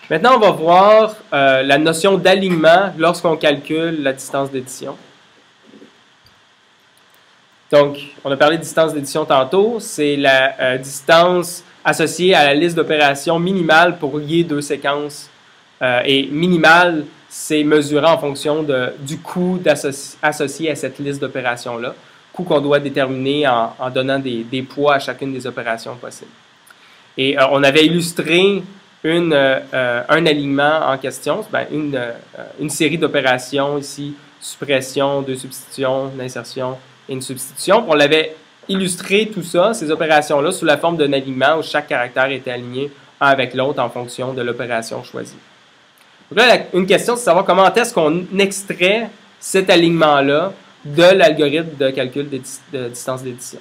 Maintenant, on va voir la notion d'alignement lorsqu'on calcule la distance d'édition. Donc, on a parlé de distance d'édition tantôt. C'est la distance associée à la liste d'opérations minimale pour lier deux séquences. Et minimale, c'est mesuré en fonction du coût associé à cette liste d'opérations-là. Coût qu'on doit déterminer en donnant des poids à chacune des opérations possibles. Et on avait illustré un alignement en question, une série d'opérations ici, suppression, deux substitutions, une insertion et une substitution. On l'avait illustré tout ça, ces opérations-là, sous la forme d'un alignement où chaque caractère était aligné un avec l'autre en fonction de l'opération choisie. Donc là, une question, c'est de savoir comment est-ce qu'on extrait cet alignement-là de l'algorithme de calcul de distance d'édition.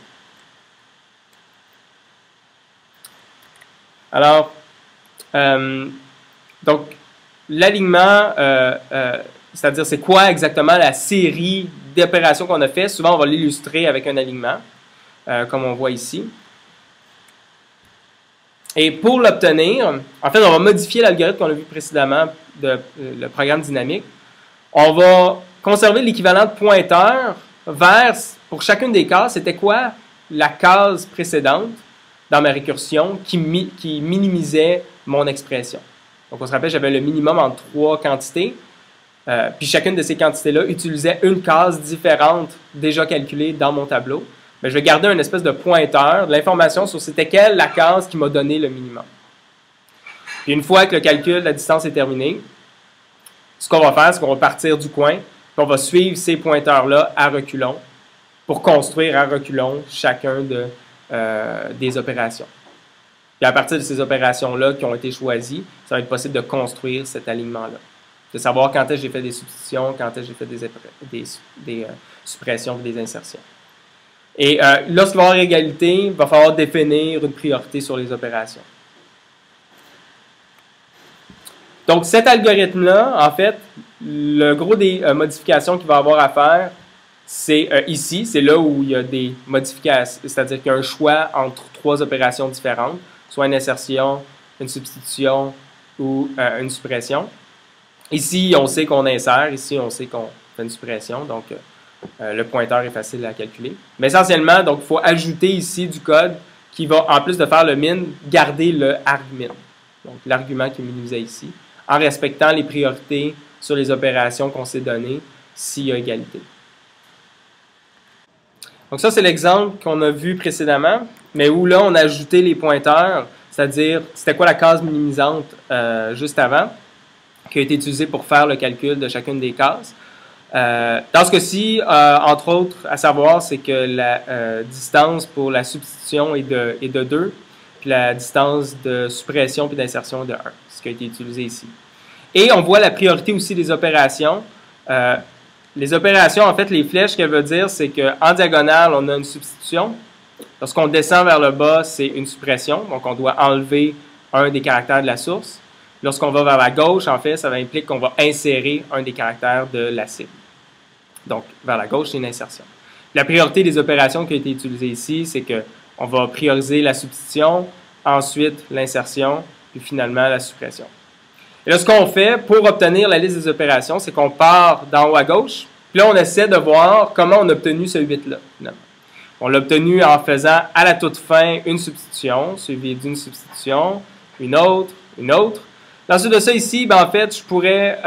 Alors, donc, l'alignement, c'est-à-dire c'est quoi exactement la série d'opérations qu'on a fait. Souvent, on va l'illustrer avec un alignement, comme on voit ici. Et pour l'obtenir, en fait, on va modifier l'algorithme qu'on a vu précédemment, le programme dynamique. On va conserver l'équivalent de pointeur vers, pour chacune des cases, c'était quoi la case précédente dans ma récursion qui minimisait mon expression. Donc, on se rappelle, j'avais le minimum en 3 quantités. Puis chacune de ces quantités-là utilisait une case différente déjà calculée dans mon tableau. Mais je vais garder une espèce de pointeur, de l'information sur c'était quelle la case qui m'a donné le minimum. Puis une fois que le calcul de la distance est terminé, ce qu'on va faire, c'est qu'on va partir du coin, puis on va suivre ces pointeurs-là à reculons pour construire à reculons chacun des opérations. Puis à partir de ces opérations-là qui ont été choisies, ça va être possible de construire cet alignement-là. De savoir quand est-ce que j'ai fait des substitutions, quand est-ce que j'ai fait des suppressions et des insertions. Et lorsqu'il va y avoir égalité, il va falloir définir une priorité sur les opérations. Donc cet algorithme-là, en fait, le gros des modifications qu'il va avoir à faire, c'est ici, c'est là où il y a des modifications, c'est-à-dire qu'il y a un choix entre 3 opérations différentes, soit une insertion, une substitution ou une suppression. Ici, on sait qu'on insère, ici, on sait qu'on fait une suppression, donc le pointeur est facile à calculer. Mais essentiellement, donc, il faut ajouter ici du code qui va, en plus de faire le min, garder le argmin, donc l'argument qui est minimisé ici, en respectant les priorités sur les opérations qu'on s'est données s'il y a égalité. Donc ça, c'est l'exemple qu'on a vu précédemment, mais où là, on a ajouté les pointeurs, c'est-à-dire, c'était quoi la case minimisante juste avant, qui a été utilisée pour faire le calcul de chacune des cases. Dans ce cas-ci, entre autres, à savoir, c'est que la distance pour la substitution est de 2, puis la distance de suppression puis d'insertion est de 1, ce qui a été utilisé ici. Et on voit la priorité aussi des opérations. Les opérations, en fait, les flèches, ce qu'elles veulent dire, c'est qu'en diagonale, on a une substitution. Lorsqu'on descend vers le bas, c'est une suppression. Donc, on doit enlever un des caractères de la source. Lorsqu'on va vers la gauche, en fait, ça implique qu'on va insérer un des caractères de la cible. Donc, vers la gauche, c'est une insertion. La priorité des opérations qui a été utilisée ici, c'est qu'on va prioriser la substitution, ensuite l'insertion, puis finalement la suppression. Et là, ce qu'on fait pour obtenir la liste des opérations, c'est qu'on part d'en haut à gauche, puis là, on essaie de voir comment on a obtenu ce 8-là, finalement. On l'a obtenu en faisant à la toute fin une substitution, suivie d'une substitution, une autre. Ensuite de ça, ici, en fait, je pourrais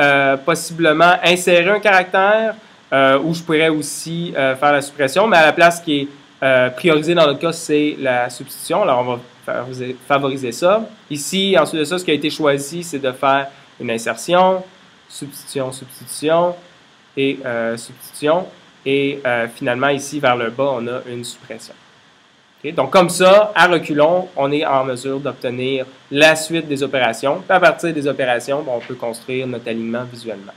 possiblement insérer un caractère ou je pourrais aussi faire la suppression, mais à la place qui est priorisée dans notre cas, c'est la substitution. Alors, on va favoriser ça. Ici, ensuite de ça, ce qui a été choisi, c'est de faire une insertion, substitution, et substitution. Et finalement, ici, vers le bas, on a une suppression. Okay? Donc, comme ça, à reculons, on est en mesure d'obtenir la suite des opérations. Puis à partir des opérations, on peut construire notre alignement visuellement.